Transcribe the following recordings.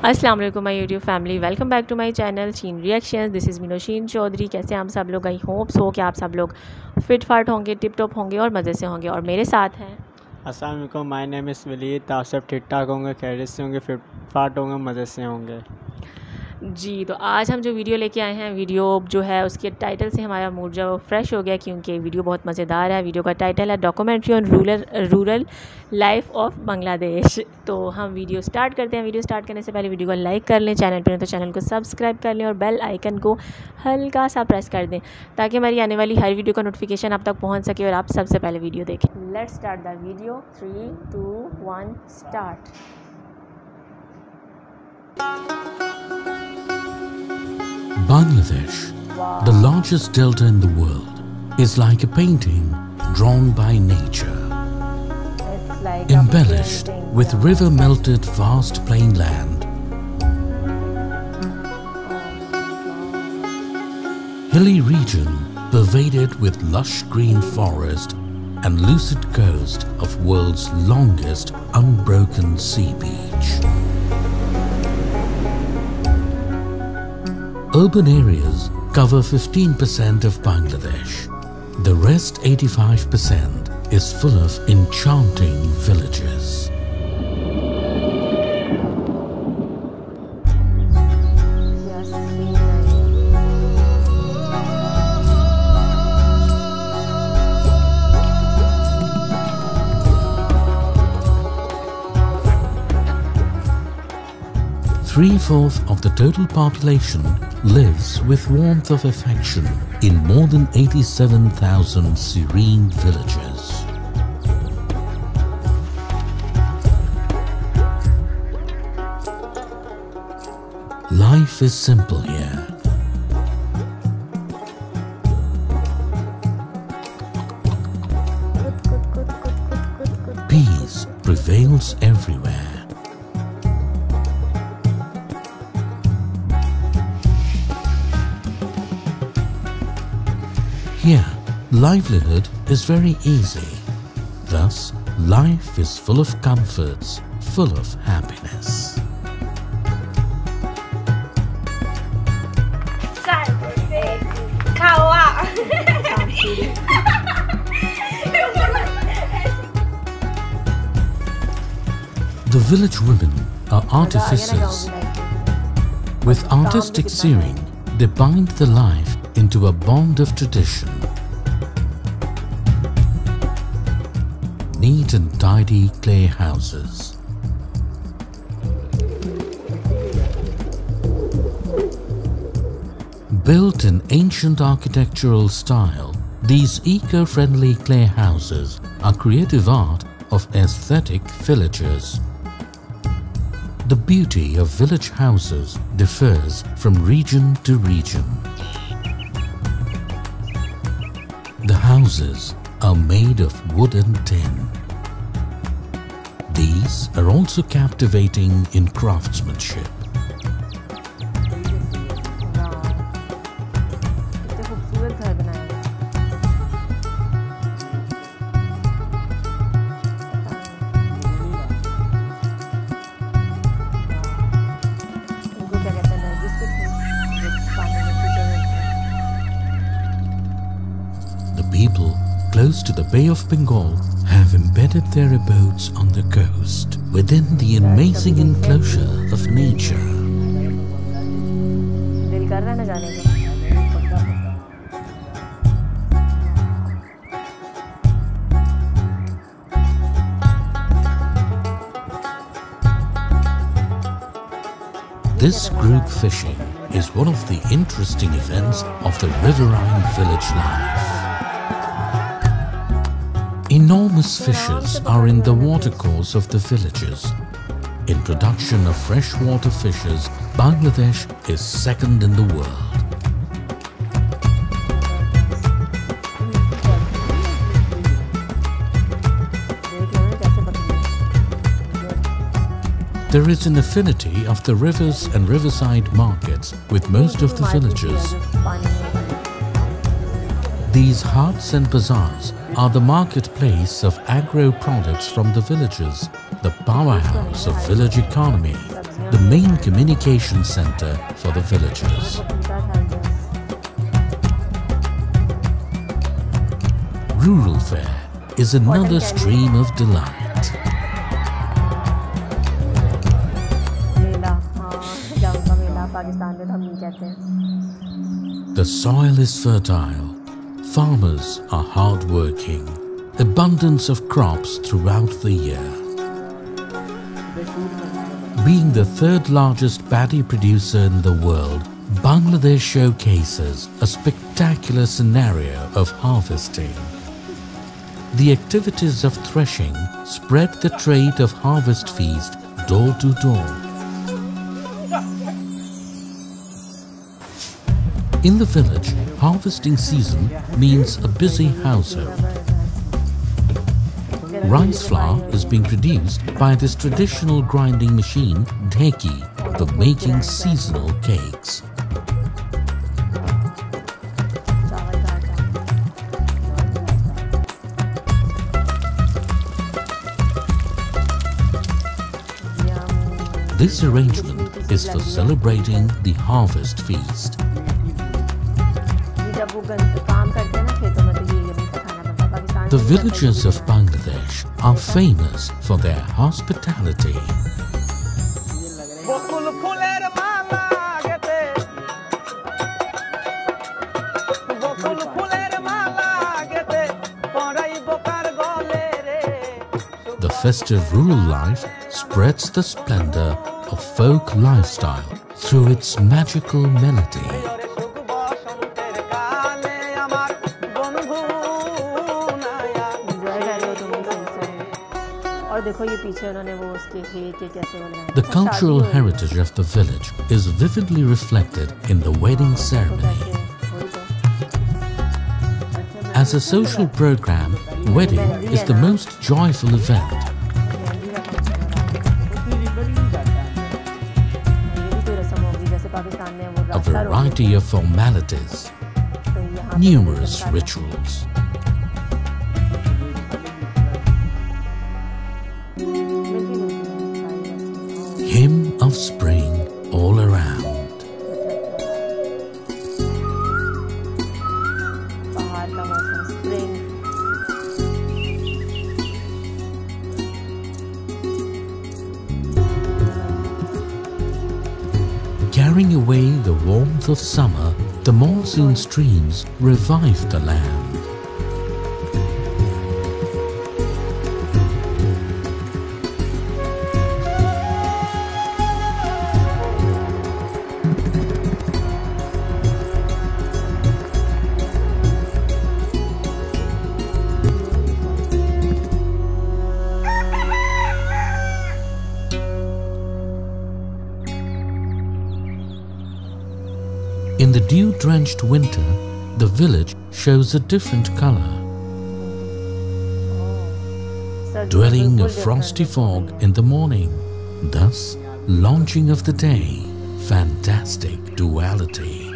अस्सलाम वालेकुम my YouTube family, welcome back to my channel Sheen reactions. This is Sheen Chaudhary. कैसे हैं आप सब लोग? आई होप्स हो कि आप सब लोग फिट फाट होंगे, टिप टॉप होंगे और मज़े से होंगे। और मेरे साथ हैं अस्सलाम वालेकुम, माय नेम इज़ वलीद। आप सब ठीक ठाक होंगे, खैरियत से होंगे, फिट फाट होंगे, मज़े से होंगे जी। तो आज हम जो वीडियो लेके आए हैं, वीडियो जो है उसके टाइटल से हमारा मूड जो फ्रेश हो गया, क्योंकि वीडियो बहुत मज़ेदार है। वीडियो का टाइटल है documentary on rural life of Bangladesh. तो हम वीडियो स्टार्ट करते हैं। वीडियो स्टार्ट करने से पहले वीडियो को लाइक कर लें, चैनल पर तो चैनल को सब्सक्राइब कर लें और बेल आइकन को हल्का सा प्रेस कर दें ताकि हमारी आने वाली हर वीडियो का नोटिफिकेशन आप तक पहुँच सके और आप सबसे पहले वीडियो देखें। Let's start the video. 3, 2, 1 start. Bangladesh, the largest delta in the world, is like a painting drawn by nature, like embellished with river-melted vast plain land, hilly region pervaded with lush green forest and lucid coast of world's longest unbroken sea beach. Urban areas cover 15% of Bangladesh. The rest 85% is full of enchanting villages. Three-fourths of the total population lives with warmth of affection in more than 87,000 serene villages. Life is simple here. Peace prevails everywhere. Here, livelihood is very easy. Thus, life is full of comforts, full of happiness. The village women are artificers. With artistic sewing, they bind the life into a bond of tradition. Neat and tidy clay houses. Built in ancient architectural style, these eco-friendly clay houses are creative art of aesthetic villagers. The beauty of village houses differs from region to region. The houses are made of wood and tin. These are also captivating in craftsmanship. People close to the Bay of Bengal have embedded their abodes on the coast within the amazing enclosure of nature. This group fishing is one of the interesting events of the riverine village life. Enormous fishes are in the watercourse of the villages. In production of freshwater fishes, Bangladesh is second in the world. There is an affinity of the rivers and riverside markets with most of the villages. These huts and bazaars are the marketplace of agro products from the villages, the powerhouse of village economy. the main communication center for the villagers. Rural fare is another stream of delight. The soil is fertile, farmers are hard-working, abundance of crops throughout the year. Being the third largest paddy producer in the world, Bangladesh showcases a spectacular scenario of harvesting. The activities of threshing spread the trade of harvest feast door to door. In the village, harvesting season means a busy household. Rice flour is being produced by this traditional grinding machine, dheki, for making seasonal cakes. This arrangement is for celebrating the harvest feast. The villagers of Bangladesh are famous for their hospitality. The festive rural life spreads the splendor of folk lifestyle through its magical melody. The cultural heritage of the village is vividly reflected in the wedding ceremony. As a social program, wedding is the most joyful event. A variety of formalities, numerous rituals. Hymn of spring all around. Carrying away the warmth of summer, the monsoon streams revive the land. In the dew-drenched winter, the village shows a different color. Dwelling a frosty fog in the morning, thus launching of the day, fantastic duality.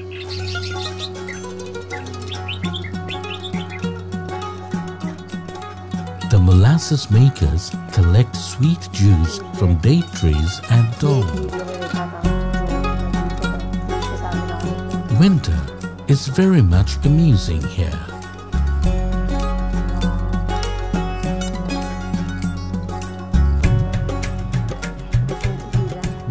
The molasses makers collect sweet juice from date trees at dawn. Winter is very much amusing here.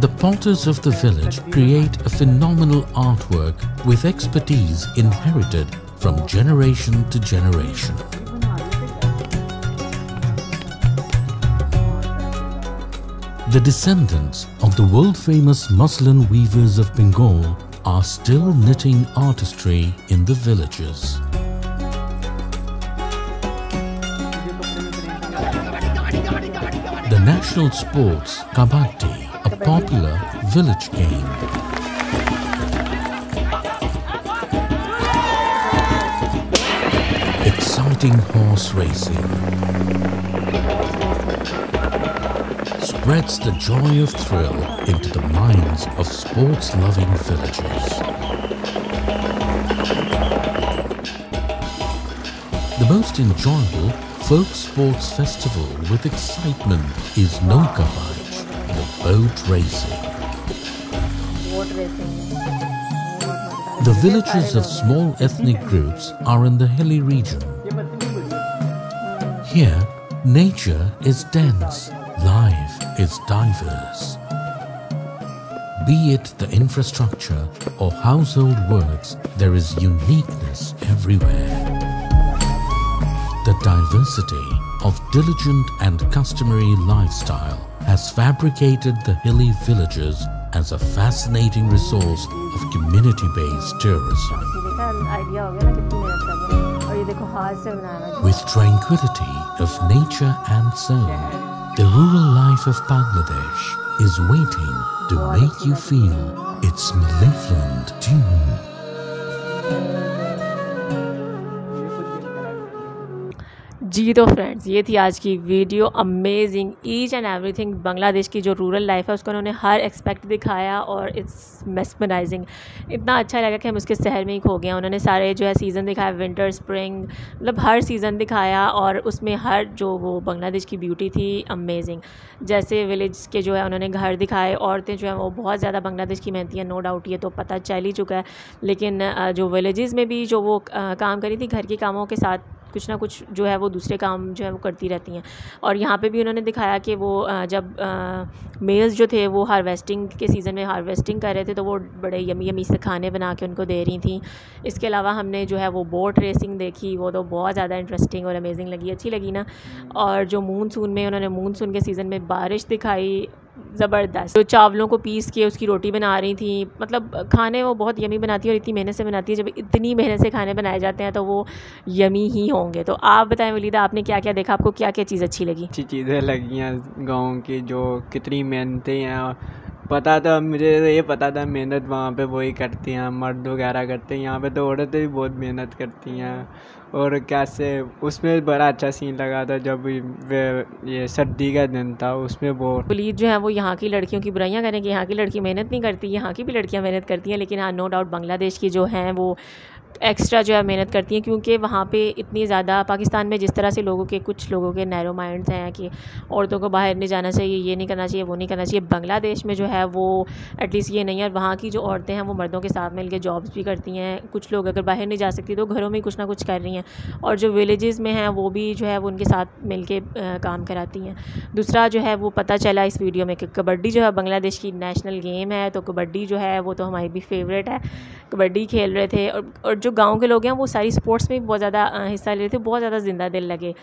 The potters of the village create a phenomenal artwork with expertise inherited from generation to generation. The descendants of the world-famous muslin weavers of Bengal are still knitting artistry in the villages. The national sports, kabaddi, a popular village game. Exciting horse racing spreads the joy of thrill into the minds of sports-loving villagers. The most enjoyable folk sports festival with excitement is Nauka Bike, the boat racing. Boat racing. The villages of small ethnic groups are in the hilly region. Here, nature is dense, life is diverse. Be it the infrastructure or household works, there is uniqueness everywhere. The diversity of diligent and customary lifestyle has fabricated the hilly villages as a fascinating resource of community-based tourism. With tranquility of nature and soul, the rural life of Bangladesh is waiting to make you feel its mellifluent tune. जी तो friends, ये थी आज की video. Amazing, each and everything. Bangladesh की जो rural life है उसको उन्होंने हर एक्सपेक्ट दिखाया और इट्स मेस्मराइजिंग। इतना अच्छा लगा कि हम उसके शहर में ही खो गए। उन्होंने सारे जो है सीज़न दिखाया, विंटर, स्प्रिंग, मतलब हर सीज़न दिखाया और उसमें हर जो वो बांग्लादेश की ब्यूटी थी, अमेजिंग। जैसे विलेज के जो है उन्होंने घर दिखाए, औरतें जो है वो बहुत ज़्यादा बांग्लादेश की मेहनती हैं, नो डाउट, ये तो पता चल ही चुका है। लेकिन जो विलेजेस में भी जो वो काम करी थी, घर के कामों के साथ कुछ ना कुछ जो है वो दूसरे काम जो है वो करती रहती हैं। और यहाँ पे भी उन्होंने दिखाया कि वो जब मेल्स जो थे वो हार्वेस्टिंग के सीज़न में हार्वेस्टिंग कर रहे थे तो वो बड़े यमी यमी से खाने बना के उनको दे रही थी। इसके अलावा हमने जो है वो बोट रेसिंग देखी, वो तो बहुत ज़्यादा इंटरेस्टिंग और अमेजिंग लगी, अच्छी लगी ना। और जो मूनसून में उन्होंने मूनसून के सीज़न में बारिश दिखाई, ज़बरदस्त। जो चावलों को पीस के उसकी रोटी बना रही थी, मतलब खाने वो बहुत यमी बनाती है और इतनी मेहनत से बनाती है। जब इतनी मेहनत से खाने बनाए जाते हैं तो वो यमी ही होंगे। तो आप बताएं वलीदा, आपने क्या क्या देखा, आपको क्या क्या चीज़ अच्छी लगी? अच्छी चीज़ें लगी हैं गाँव की, जो कितनी मेहनतें हैं। पता था मुझे, ये पता था मेहनत वहाँ पे वही करती हैं, मर्द वगैरह करते हैं। यहाँ पे तो औरतें भी बहुत मेहनत करती हैं। और कैसे उसमें बड़ा अच्छा सीन लगा था जब ये सर्दी का दिन था, उसमें वो पुलिस जो है वो यहाँ की लड़कियों की बुराइयां करें कि यहाँ की लड़की मेहनत नहीं करती, यहाँ की भी लड़कियाँ मेहनत करती हैं। लेकिन हाँ, नो डाउट बांग्लादेश की जो हैं वो एक्स्ट्रा जो है मेहनत करती हैं, क्योंकि वहाँ पे इतनी ज़्यादा, पाकिस्तान में जिस तरह से कुछ लोगों के नैरो माइंड्स हैं कि औरतों को बाहर नहीं जाना चाहिए, ये नहीं करना चाहिए, वो नहीं करना चाहिए। बांग्लादेश में जो है वो एटलीस्ट ये नहीं है। और वहाँ की जो औरतें हैं वो मर्दों के साथ मिलकर जॉब्स भी करती हैं। कुछ लोग अगर बाहर नहीं जा सकती तो घरों में कुछ ना कुछ कर रही हैं। और जो विलेजेस में हैं वो भी जो है वो उनके साथ मिल के काम कराती हैं। दूसरा जो है वो पता चला इस वीडियो में कि कबड्डी जो है बांग्लादेश की नेशनल गेम है। तो कबड्डी जो है वो तो हमारी भी फेवरेट है, कबड्डी खेल रहे थे। और जो गांव के लोग हैं वो सारी स्पोर्ट्स में भी बहुत ज़्यादा हिस्सा ले रहे थे, बहुत ज़्यादा जिंदा दिल लगे।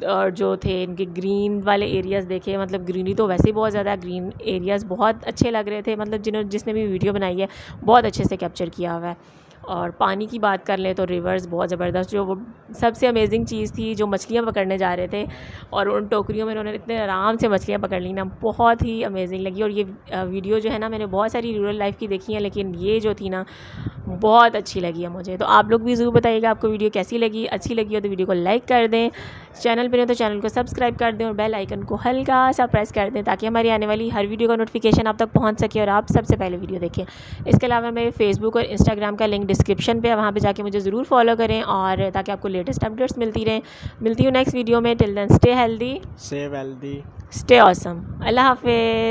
और जो थे इनके ग्रीन वाले एरियाज़ देखे, मतलब ग्रीनरी तो वैसे ही बहुत ज़्यादा, ग्रीन एरियाज़ बहुत अच्छे लग रहे थे। मतलब जिसने भी वीडियो बनाई है बहुत अच्छे से कैप्चर किया हुआ है। और पानी की बात कर लें तो रिवर्स बहुत ज़बरदस्त। जो वो सबसे अमेजिंग चीज़ थी, जो मछलियाँ पकड़ने जा रहे थे और उन टोकरियों में उन्होंने इतने आराम से मछलियाँ पकड़ ली ना, बहुत ही अमेजिंग लगी। और ये वीडियो जो है ना, मैंने बहुत सारी रूरल लाइफ की देखी है, लेकिन ये जो थी ना बहुत अच्छी लगी है मुझे। तो आप लोग भी ज़रूर बताइएगा आपको वीडियो कैसी लगी। अच्छी लगी हो तो वीडियो को लाइक कर दें, चैनल पर हो तो चैनल को सब्सक्राइब कर दें और बेल आइकन को हल्का सा प्रेस कर दें ताकि हमारी आने वाली हर वीडियो का नोटिफिकेशन आप तक पहुँच सके और आप सबसे पहले वीडियो देखें। इसके अलावा मेरे फेसबुक और इंस्टाग्राम का लिंक डिस्क्रिप्शन पे है, वहाँ पे जाके मुझे ज़रूर फॉलो करें और ताकि आपको लेटेस्ट अपडेट्स मिलती रहें। मिलती हूँ नेक्स्ट वीडियो में। Till then stay healthy, stay wealthy, stay awesome. अल्लाह हाफिज़।